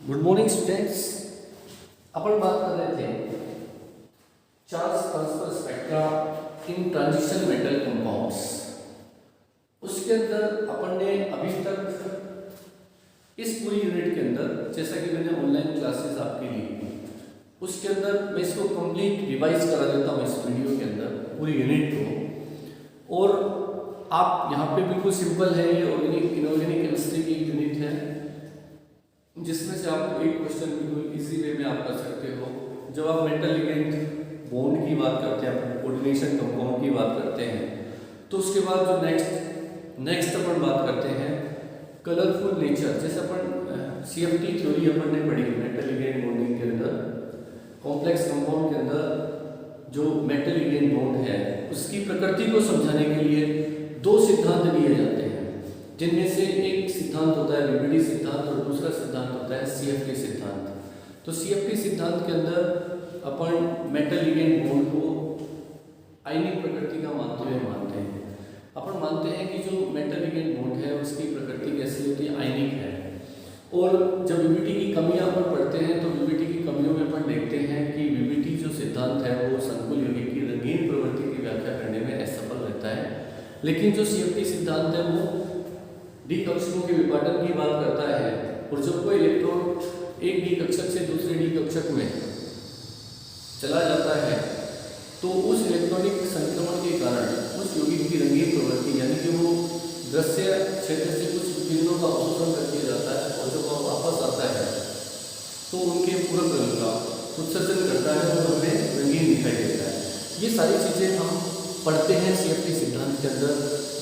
Good morning students. अपन बात कर रहे the charge transfer spectra in transition metal compounds. उसके अंदर अपन ने अभी तक इस पूरी यूनिट के अंदर, जैसा कि मैंने ऑनलाइन क्लासेस आपके लिए, उसके अंदर मैं इसको कंप्लीट रिवाइज करा देता हूँ इस वीडियो के अंदर पूरी यूनिट को। और आप यहाँ पे बिल्कुल सिंपल है, ये ऑर्गेनिक इनऑर्गेनिक केमिस्ट्री की यूनिट है जिसमें से आपको एक क्वेश्चन बिल्कुल इजी वे में आप कर सकते हो। जब आप मेटल लिगेंड बॉन्ड की बात करते हैं, कोऑर्डिनेशन कंपाउंड की बात करते हैं, तो उसके बाद जो नेक्स्ट अपन बात करते हैं कलरफुल नेचर। जैसे अपन CFT थ्योरी अपन ने पढ़ी मेटल लिगेंड बॉन्डिंग के अंदर, कॉम्प्लेक्स कंपाउंड के अंदर जो मेटल लिगेंड बॉन्ड है उसकी प्रकृति को समझाने के लिए दो सिद्धांत दिए जाते हैं, जिनमें से एक सिद्धांत होता है VBD सिद्धांत और दूसरा सिद्धांत होता है CFT सिद्धांत। तो CFT सिद्धांत के अंदर अपन मेटल लिगेंड बॉन्ड को आयनिक प्रकृति का मानते हैं। अपन मानते हैं कि जो मेटल लिगेंड बॉन्ड है उसकी प्रकृति कैसी होती है, आयनिक है। और जब VBD की कमियां अपन पढ़ते हैं तो VBD की कमियों में अपन देखते हैं कि VBD जो सिद्धांत है वो संकुल यौगिक की रंगीन प्रवृत्ति की व्याख्या करने में असफल रहता है, लेकिन जो CFT सिद्धांत है वो डी कक्षकों के विपाटन की बात करता है। और जब कोई इलेक्ट्रॉन एक डी कक्षक से दूसरे डी कक्षक में चला जाता है तो उस इलेक्ट्रॉनिक संक्रमण के कारण उस यौगिक की रंगीन प्रवृत्ति यानी कि वो दृश्य क्षेत्र से कुछ किरणों का अवशोषण करके जाता है और जब वो वापस आता है तो उनके पूरक रंग का उत्सर्जन करता है और हमें रंगीन दिखाई देता है। ये सारी चीज़ें हम पढ़ते हैं CFT सिद्धांत के अंदर।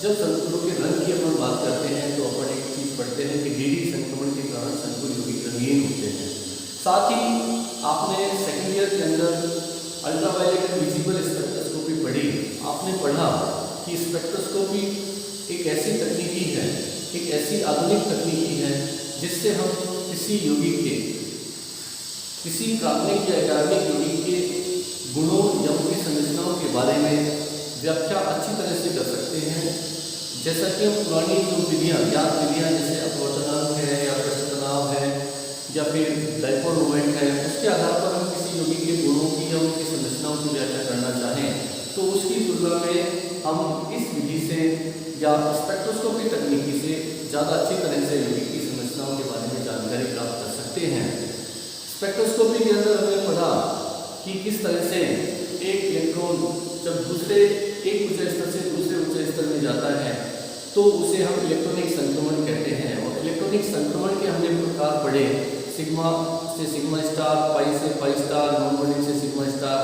जब संकुलों के रंग की अपन बात करते हैं तो अपन एक चीज़ पढ़ते हैं कि DD संक्रमण के कारण संकुल यौगिक रंगीन होते हैं। साथ ही आपने सेकेंड ईयर के अंदर अल्ट्रावायलेट विजिबल स्पेक्ट्रोस्कोपी पढ़ी। आपने पढ़ा कि स्पेक्ट्रोस्कोपी एक ऐसी तकनीकी है, एक ऐसी आधुनिक तकनीकी है जिससे हम किसी यौगिक के, किसी कार्बनिक या अकार्बनिक यौगिक के गुणों या उनकी संरचनाओं के बारे में व्याख्या अच्छी तरह से कर सकते हैं। जैसा कि हम पुरानी जो विधियाँ, ज्ञात विधियाँ जैसे अपवर्तनांक है या पृष्ठ तनाव है या फिर डाइपोल मोमेंट है, उसके आधार पर हम किसी यौगिक के गुणों की या उनकी संरचनाओं की व्याख्या करना चाहें तो उसकी तुलना में हम इस विधि से या स्पेक्ट्रोस्कोपी तकनीकी से ज़्यादा अच्छी तरह से यौगिक की संरचनाओं के बारे में जानकारी प्राप्त कर सकते हैं। स्पेक्ट्रोस्कोपी के अंदर हमने पढ़ा कि किस तरह से एक इलेक्ट्रॉन जब दूसरे एक ऊंचे स्तर से दूसरे ऊंचे स्तर में जाता है तो उसे हम इलेक्ट्रॉनिक संक्रमण कहते हैं। और इलेक्ट्रॉनिक संक्रमण के हमने प्रकार पढ़े, सिग्मा से सिग्मा स्टार, पाई से पाई स्टार, नॉन बॉन्डिंग से सिग्मा स्टार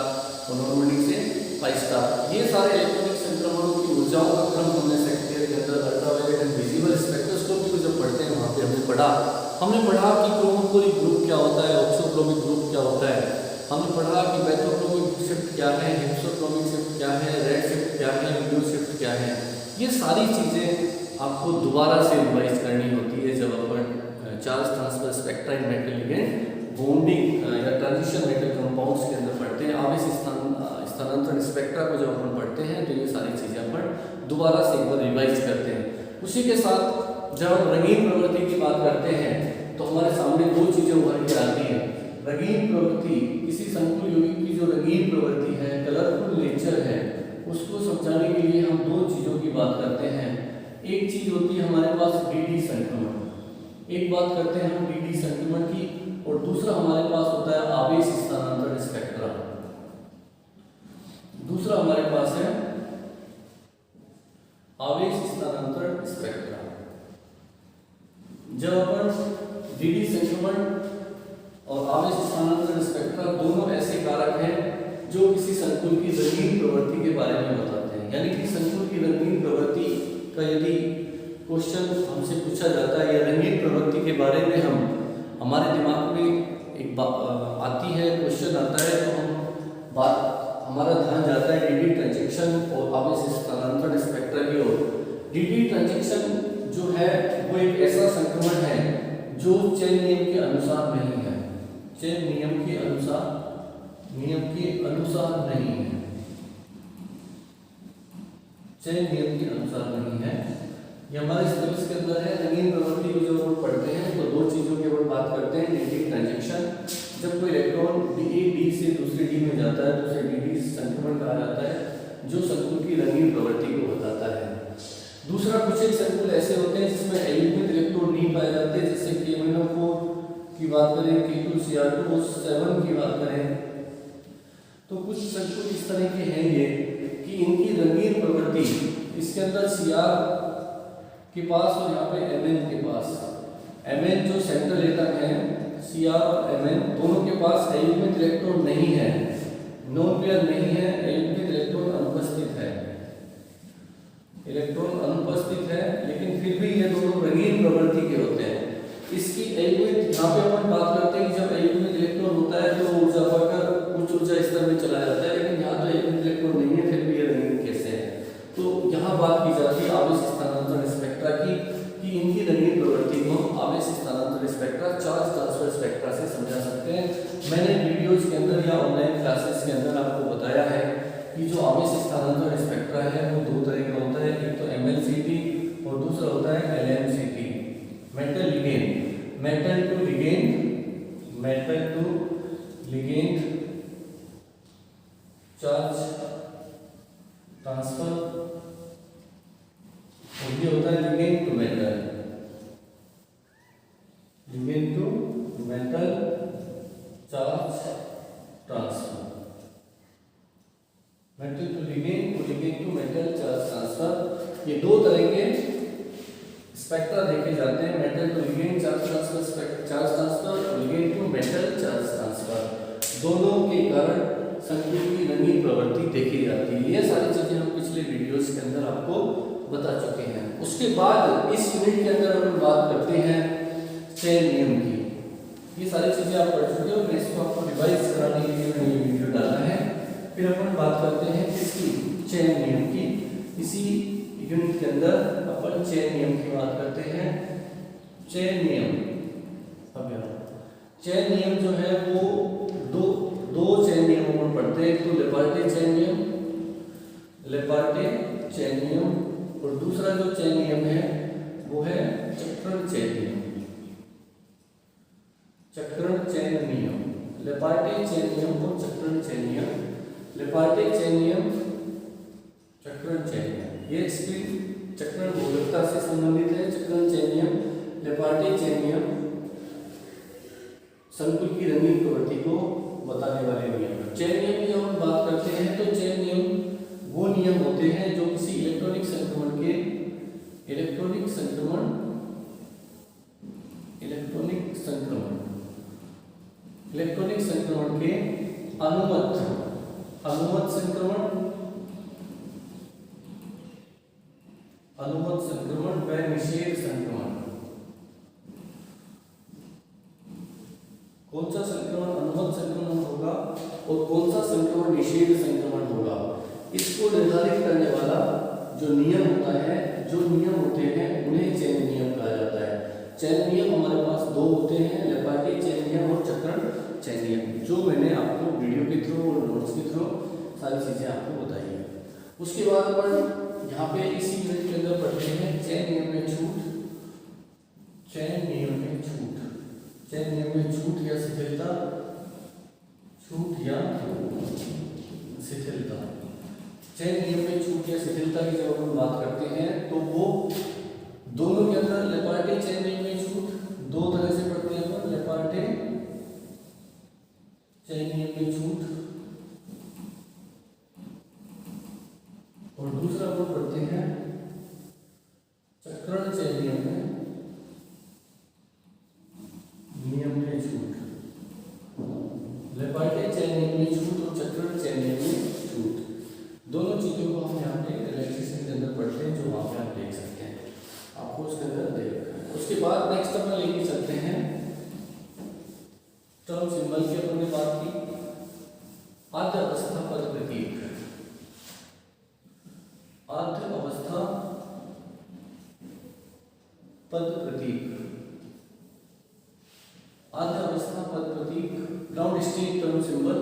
और नॉन बॉन्डिंग से पाई स्टार। ये सारे इलेक्ट्रॉनिक संक्रमणों की ऊर्जाओं का क्रम हमने सेकेंड ईयर के अंदर अल्ट्रावायलेट एंड विजिबल स्पेक्ट्रोस्कोपी को जब पढ़ते हैं वहाँ पे हमने पढ़ा कि क्रोमोफोरिक ग्रुप क्या होता है, ऑक्सोक्रोमिक ग्रुप क्या होता है। हमने पढ़ा कि बैथोक्रोमिक शिफ्ट क्या है, हेक्सोक्रोमिक शिफ्ट क्या है, रेड शिफ्ट क्या है, ब्लू शिफ्ट क्या है। ये सारी चीज़ें आपको दोबारा से रिवाइज करनी होती है जब अपन charge transfer spectra in metal ligand bonding या ट्रांजिशन मेटल कंपाउंड्स के अंदर पढ़ते हैं। आवेश स्थानांतरण स्पेक्ट्रा को जब अपन पढ़ते हैं तो ये सारी चीज़ें अपन दोबारा से एक बार रिवाइज करते हैं। उसी के साथ जब हम रंगीन प्रवृत्ति की बात करते हैं तो हमारे सामने दो चीज़ें उभर के आती हैं। रंगीन प्रवृत्ति, किसी संकुल यौगिक की जो रंगीन प्रवृत्ति है, कलरफुल नेचर है, उसको समझाने के लिए हम दो चीज़ों की बात करते हैं। एक चीज़ होती है हमारे पास DD संक्रमण, एक बात करते हैं हम DD संक्रमण की, और दूसरा हमारे पास होता है आवेश स्थानांतरण स्पेक्ट्रा। दूसरा हमारे पास है आवेश स्थानांतरण स्पेक्ट्रा। जब अपन DD संक्रमण और आवेश स्थानांतरण स्पेक्ट्रा दोनों ऐसे कारक हैं जो किसी संकुल की रंगीन प्रवृत्ति के बारे में बताते हैं। यानी कि संकुल की रंगीन प्रवृत्ति का यदि क्वेश्चन हमसे पूछा जाता है या रंगीन प्रवृत्ति के बारे में हमारे दिमाग में एक आती है, क्वेश्चन आता है, तो हमारा ध्यान जाता है DD ट्रांजिशन और आवेश स्थानांतरण स्पेक्ट्रा की ओर। DD ट्रांजिशन जो है वो एक ऐसा संक्रमण है जो चेन नियम के अनुसार नहीं है, चेन नियम के अनुसार नहीं है, चेन नियम के अनुसार नहीं है। ये हमारे सिलेबस के अंदर है। रंगीन प्रवृत्ति को जब हम पढ़ते हैं तो दो चीज़ों की अपन बात करते हैं, डी ट्रांजेक्शन। जब कोई इलेक्ट्रॉन डी से दूसरे डी में जाता है तो उसे डी संक्रमण कहा जाता है, जो संकुल की रंगीन प्रवृत्ति को बताता है। दूसरा, कुछ एक संकुल ऐसे होते हैं जिसमें एलिमेंट इलेक्ट्रॉन नहीं पाए जाते, जैसे K1O4 की बात करें, K2Cr2O7 की बात करें, तो कुछ संकुल इस तरह के हैं ये कि इनकी रंगीन प्रवृत्ति, इसके अंदर Cr के पास और यहाँ पे Mn के पास, Mn जो सेंट्रल एटम है, Cr और Mn दोनों के पास एलिमेंट इलेक्ट्रॉन नहीं है, नॉन पेयर नहीं है, एलिमेंट इलेक्ट्रॉन अनुपस्थित है, इलेक्ट्रॉन अनुपस्थित है, लेकिन फिर भी ये दोनों रंगीन प्रवृत्ति के होते हैं। इसकी एलिमेंट, यहाँ पे अपन बात करते हैं कि जब एलिमेंट इलेक्ट्रॉन होता है तो ऊर्जा बढ़कर उच्च ऊर्जा स्तर में चला जाता है, लेकिन यहाँ तो एलिमेंट इलेक्ट्रॉन नहीं है, फिर भी ये रंगीन कैसे है। तो यहाँ बात की जाती है आवेश स्थानांतरण स्पेक्ट्रा की, कि इनकी रंगीन प्रवृत्ति को आवेश स्थानांतरण स्पेक्ट्रा, चार्ज ट्रांसफर स्पेक्ट्रा से समझा सकते हैं। मैंने वीडियोज के अंदर या ऑनलाइन क्लासेस के अंदर आपको बताया है कि जो आवेश स्थानांतरण स्पेक्ट्रा है वो दो तरह का होता है, एक तो MLCT और दूसरा होता है LMCT, metal ligand, metal to ligand, metal to ligand charge transfer, और ये होता है ligand to metal, ligand to metal charge transfer, metal to ligand to metal charge transfer. ये दो तरह के स्पेक्ट्रा देखे जाते हैं, metal to ligand charge transfer और ligand to metal charge transfer. दोनों के कारण संकुल की रंगीन प्रवृत्ति देखी जाती है। ये सारी चीजें हम पिछले वीडियोस के अंदर आपको बता चुके हैं। उसके बाद इस यूनिट के अंदर हम बात करते हैं चेन नियम की। ये सारी चीजें आप पढ़ चुके हो, मैं इसको आपको रिवाइज कराने के लिए मैंने ये वीडियो डाला है। फिर अपन बात करते हैं किसकी, चेन नियम की। इसी यूनिट के अंदर अपन चेन नियम की बात करते हैं। चेन नियम, अब चेन नियम जो है वो दो चेन नियम अपन पढ़ते हैं। एक तो लेपार्टे चेन नियम, लेपार्टे चेन नियम, और दूसरा जो चेन नियम है वो है चक्रण चेन नियम, चक्रण चेन नियम, लेपार्टे चेन नियम और चक्रण चेन नियम। लेपार्टे चेन नियम, चक्रण चेन नियम, ये स्पिन चक्रण गोलकता से संबंधित है। चक्रण चेन नियम, लेपार्टे चेन नियम संकुल की रंगीन प्रवृत्ति को बताने वाले नियम। चेन नियम की जब हम बात करते हैं तो चेन नियम वो नियम होते हैं जो किसी इलेक्ट्रॉनिक संक्रमण के इलेक्ट्रॉनिक संक्रमण के अनुमत संक्रमण व निषेध संक्रमण। कौन सा संक्रमण अनुमत संक्रमण होगा और कौन सा संक्रमण निषेध संक्रमण होगा, इसको निर्धारित करने वाला जो नियम होता है, जो नियम होते हैं उन्हें चेन नियम कहा जाता है। चेन नियम हमारे पास दो होते हैं, लेपार्टे चेन नियम और चक्रण चेन नियम, जो मैंने आपको वीडियो के थ्रू और नोट्स के थ्रू सारी चीजें आपको बताई है। उसके बाद अपन यहाँ पे इसी यूनिट के अंदर पढ़ते हैं चेन नियम में छूट, चेन नियम में छूट, चेन नियम में छूट या शिथिलता, छूट या शिथिलता। चेन नियम में छूट या शिथिलता की जब हम बात करते हैं तो वो दोनों के अंदर लेपार्टे चेन नियम में छूट दो तरह से पढ़ते हैं अपन, लेपार्टे चेन नियम में छूट और दूसरा अपन पढ़ते हैं चक्रण चेन नियम में छूट। लेपार्टे चेन नियम में छूट और चक्रण चेन नियम में छूट, दोनों चीजों को हम यहाँ पे रिलैक्सेशन के अंदर पढ़ते हैं, जो वहां पे आप देख सकते हैं, आपको उसके अंदर दे रखा है। उसके बाद नेक्स्ट अपन लेके चलते हैं टर्म सिंबल की। अपन ने बात की आद्य अवस्था पद प्रतीक, आद्य अवस्था पद प्रतीक, आद्य अवस्था पद प्रतीक, ground state term symbol,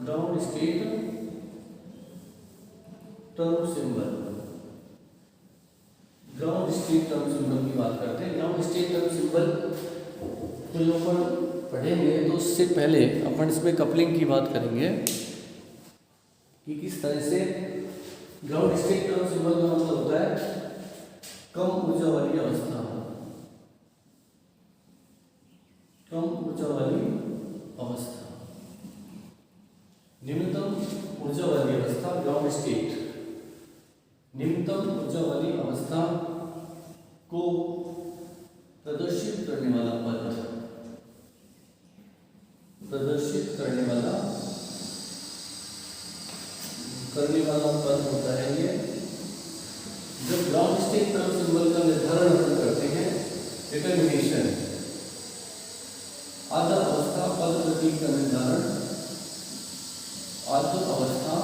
ground state term symbol. Symbol तो जो अपन पढ़ेंगे तो उससे पहले अपन इसमें कपलिंग की बात करेंगे कि किस तरह से ग्राउंड स्टेट टर्म सिंबल का मतलब होता है कम ऊर्जा वाली अवस्था, कम ऊर्जा वाली अवस्था, निम्नतम ऊर्जा वाली अवस्था ग्राउंड स्टेट, निम्नतम ऊर्जा वाली अवस्था को प्रदर्शित करने वाला पद, प्रदर्शित करने वाला पद होता है ये। जब ग्राउंड स्टेट टर्म सिंबल का निर्धारण हम करते हैं, डिटर्मिनेशन, आधा अवस्था पद प्रतीक का निर्धारण, आधा अवस्था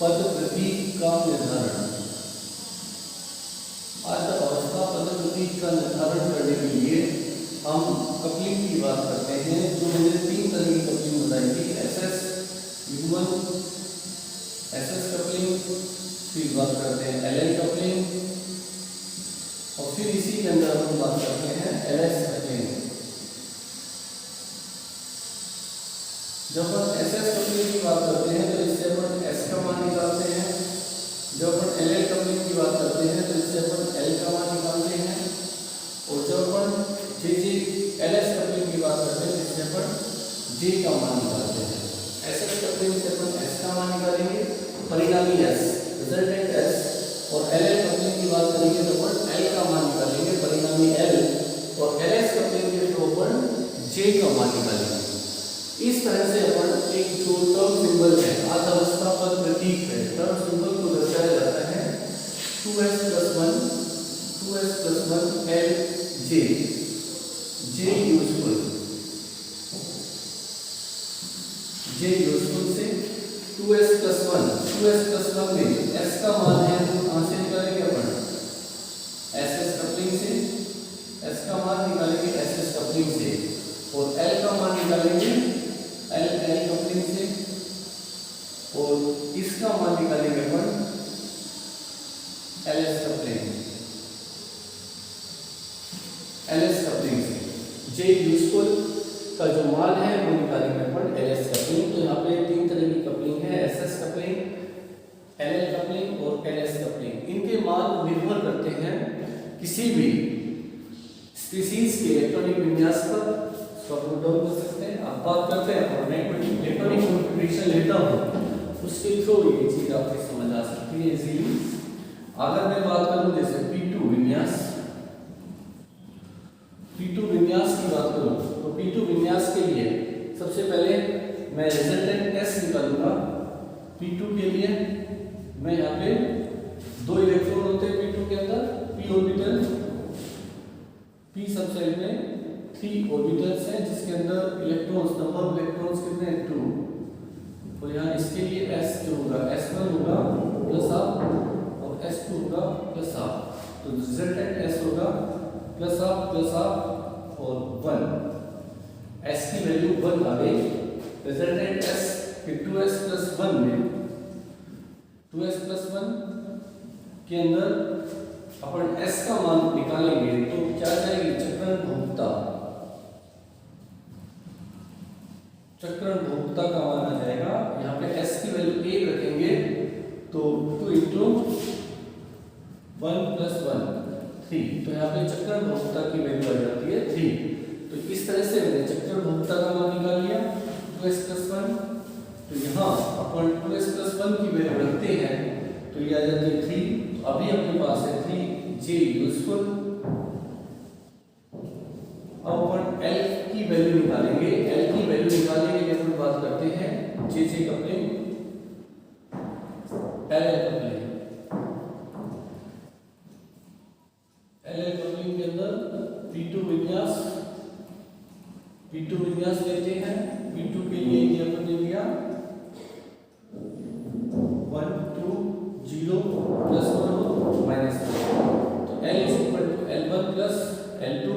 पद प्रतीक का निर्धारण, आधा अवस्था पद प्रतीक का निर्धारण करने के लिए हम कपलिंग की बात करते हैं। जो मैंने 3 तरह की कपलिंग बताई थी, एसएस ह्यूमन एसएस कपलिंग, फिर बात करते हैं एलएल कपलिंग और फिर इसी के अंदर हम बात करते हैं एलएस कपलिंग। जब हम एसएस कपलिंग की बात करते हैं तो इससे अपन एस का मान निकालते हैं, जब अपन एलएल कपलिंग की बात करते हैं तो इससे अपन एल का मान निकालते हैं, और जब अपन एलएस कपलिंग की बात करते हैं इससे अपन जे का मान निकालते हैं। एसएस कपलिंग से अपन एस का मान निकालेंगे, परिणामी एस, रिजल्टेंट एस, और एलएल कपलिंग की बात करेंगे तो अपन एल का मान निकालेंगे, परिणामी एल, और एलएस कपलिंग के थ्रू अपन जे का मान निकालेंगे। इस तरह से अपन एक जो टर्म सिंबल है, आधावस्था पद प्रतीक है, टर्म सिंबल को दर्शाया जाता है 2s + 1 एल जे, जे यूजफुल से 2s + 1 में s का मान है तो कहां से निकालेंगे अपन, ss कपलिंग से, s का मान निकालेंगे ss कपलिंग से, और l का मान निकालेंगे l कपलिंग से, और इसका मान निकालेंगे अपन ls कपलिंग से। जे यूजफुल का जो मान है वो निकालेंगे अपन एलएस कपलिंग। तो यहाँ पे 3 तरह की कपलिंग है, एसएस कपलिंग, एलएल कपलिंग और एलएस कपलिंग। इनके मान निर्भर करते हैं किसी भी स्पीशीज के इलेक्ट्रॉनिक विन्यास पर। इसको आप नोट डाउन कर सकते हैं। आप बात करते हैं और मैं इलेक्ट्रॉनिक कॉन्फ़िगरेशन लेता हूँ, उसके थ्रू ये चीज आपकी समझ आ सकती है इजीली। अगर मैं बात करूँ जैसे P2 विन्यास, P2 विन्यास की बात करूं तो P2 विन्यास के लिए सबसे पहले मैं रिजल्टेंट S निकालूंगा। P2 के लिए मैं यहाँ पे 2 इलेक्ट्रॉन होते हैं P2 के अंदर, p ऑर्बिटल, p सब सेल में 3 ऑर्बिटल्स हैं जिसके अंदर इलेक्ट्रॉन्स, नंबर ऑफ इलेक्ट्रॉन्स कितने हैं 2, और यहाँ इसके लिए S जो होगा S1 होगा +½ और S2 होगा +½, तो रिजल्टेंट S होगा +½ और 1, S की वैल्यू 1 आ गई, रिजल्टेंट S फिर 2s + 1 में 2s + 1 के अंदर अपन S का मान निकालेंगे तो क्या जाएगी, चक्रण भोक्ता का मान आ जाएगा। यहाँ पे S की वैल्यू 1 रखेंगे तो 2 × 1 + 1 3, तो यहाँ पे चक्कर भोक्ता की वैल्यू आ जाती है 3। तो इस तरह से मैंने चक्कर भोक्ता का मान निकाल लिया 2s + 1। तो यहाँ अपन 2s + 1 की वैल्यू रखते हैं तो ये आ जाती है 3। तो अभी अपने पास है 3j यूजफुल। अब अपन L की वैल्यू निकालेंगे, L की वैल्यू निकालने के लिए अपन बात करते हैं J coupling, LL coupling. LL coupling के अंदर P2 विन्यास लेते हैं। P2 के लिए ये अपन ने लिया 1 2 0 +1 -1, तो L = L1 + L2,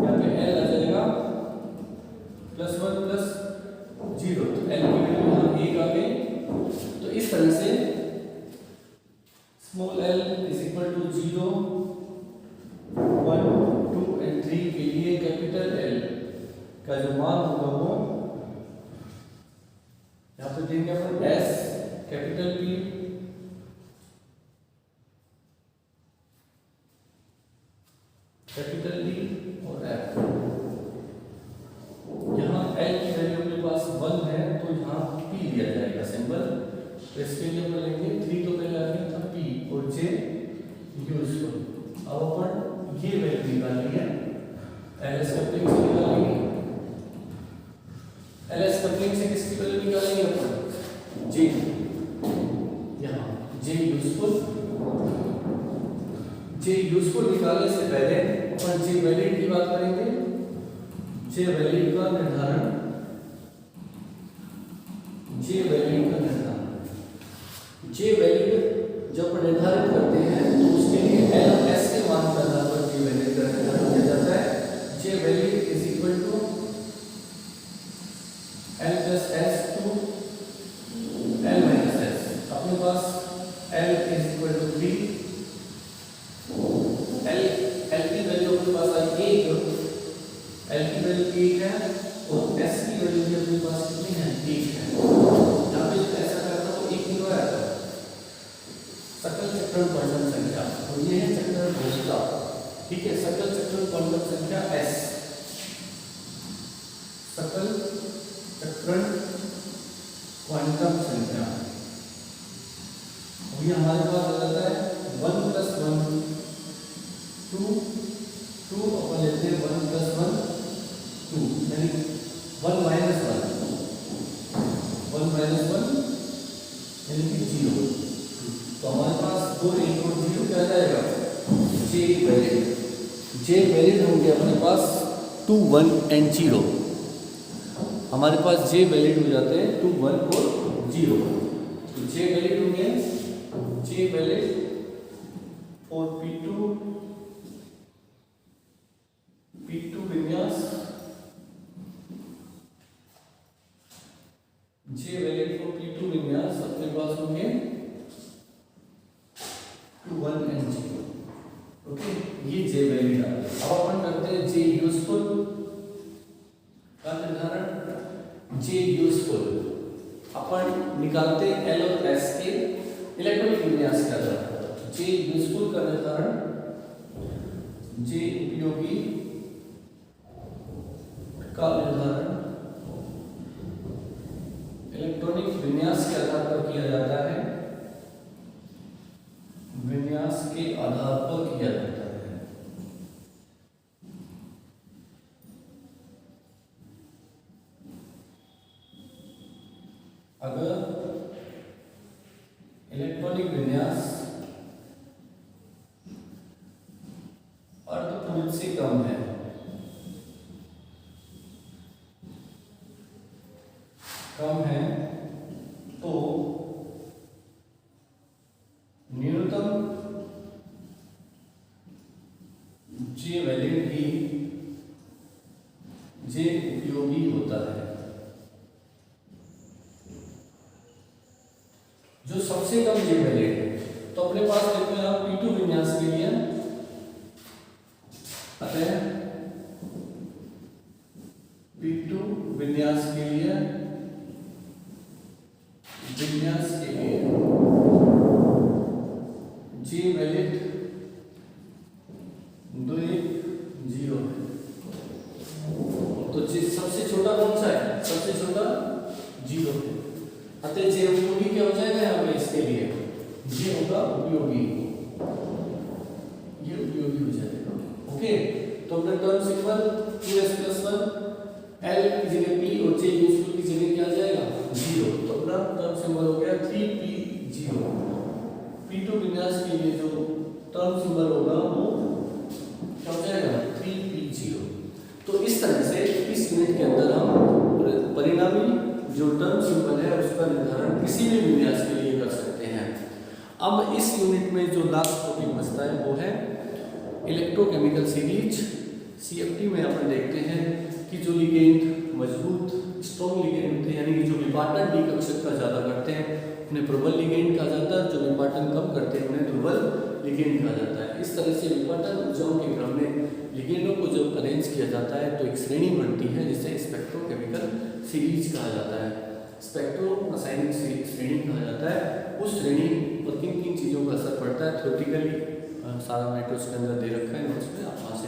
यहाँ पे L आ जाएगा +1 + 0, तो L की वैल्यू यहाँ 1 आ गई। तो इस तरह से स्मॉल l = 0 1 का जो मान होगा वो यहाँ पे देंगे अपन S capital P capital D और एफ। यहाँ एल की वैल्यू अपने पास 1 है तो यहाँ पी लिया जाएगा सिंबल। तो इसके लिए हम लेंगे 3 तो पहले आ गया था पी और जे यूजफुल। अब अपन ये वैल्यू निकालनी है एलएस कपलिंग से निकालेंगे। एलएस कपलिंग से किसकी वैल्यू निकालेंगे अपन जे, यहाँ जे यूजफुल निकालने से पहले अपन जे वैलिड की बात करेंगे। जे वैलिड का निर्धारण जे वैलिड जब निर्धारित करते हैं तो उसके लिए एल और एस के मान के आधार पर जे वैलिड का निर्धारण किया जाता है। J valid is equal to L plus S to L minus S. अपने पास L is equal to 3, L की वैल्यू अपने पास आई 1, एल की वैल्यू 1 है और एस की वैल्यू भी अपने पास कितनी है 1 है। यहाँ पे ऐसा करता तो 1 नहीं आया था सकल चक्रण क्वांटम संख्या और ये है चक्रण घोषिता। ठीक है, सकल चक्रण क्वांटम संख्या एस, सकल चक्रण क्वांटम संख्या। ये हमारे पास आ जाता है 1 + 1 2 अपन लेते हैं 1 + 1 2 यानी 1 - 1 यानी कि 0। तो हमारे पास 2 1 और 0 क्या जाएगा जे वैलिड होंगे अपने पास 2 1 एंड 0। हमारे पास जे वैलिड हो जाते हैं 2 1 और 0। तो जे वैलिड होंगे जे वैलिड और P2 विन्यास, जे वैलिड फॉर P2 विन्यास अपने पास होंगे 2 1 एंड 0। ओके, ये जे वैलिड आ गया। अब अपन करते हैं जे यूजफुल का निर्धारण। जे यूजफुल अपन निकालते हैं एल और एस के इलेक्ट्रॉनिक विन्यास के आधार पर। जे यूजफुल का निर्धारण, जे उपयोगी का निर्धारण इलेक्ट्रॉनिक विन्यास के आधार पर किया जाता है। विन्यास के आधार पर किया जाता है। अगर इलेक्ट्रॉनिक विन्यास अर्धपूर्ण से कम है तो न्यूनतम जे वैलिड ही जे उपयोगी होता है। जो सबसे कम जे वैलिड है तो अपने पास देखते हैं आप P2 विन्यास के लिए अतः P2 विन्यास के लिए जे वैलिड 2 1 0 है। तो सबसे छोटा कौन सा है? सबसे छोटा 0 है। अतः जे उपयोगी क्या हो जाएगा यहाँ पे इसके लिए? जे होगा उपयोगी, ये उपयोगी हो जाएगा। ओके, तो अपना टर्म सिंबल 2s+1 L की जगह P और J यूजफुल की जगह क्या आ जाएगा 0। तो अपना टर्म सिंबल हो गया 3p0। P2 विन्यास के लिए जो टर्म सिंबल होगा वो क्या हो जाएगा 3p0। तो इस तरह से इस यूनिट के अंदर हम परिणामी जो टर्म सिंबल है उसका निर्धारण किसी भी विन्यास के लिए कर सकते हैं। अब इस यूनिट में जो लास्ट टॉपिक बचता है वो है इलेक्ट्रोकेमिकल सीरीज। CFT में अपन देखते हैं कि जो लिगेंड मजबूत स्ट्रॉन्ग लिगेंड होते हैं यानी कि जो विपाटन डी कक्षक का ज़्यादा करते हैं उन्हें प्रबल लिगेंड कहा जाता है, जो विपाटन कम करते हैं उन्हें दुर्बल लिगेंड कहा जाता है। इस तरह से विपाटन ऊर्जाओं के क्रम में लिगेंडों को जब अरेंज किया जाता है तो एक श्रेणी बनती है जिसे स्पेक्ट्रोकेमिकल सीरीज कहा जाता है, स्पेक्ट्रो रासायनिक श्रेणी कहा जाता है। उस श्रेणी पर किन किन चीज़ों का असर पड़ता है थ्योरेटिकली सारा मैटर उसके अंदर दे रखा है नोट्स में, आप वहाँ से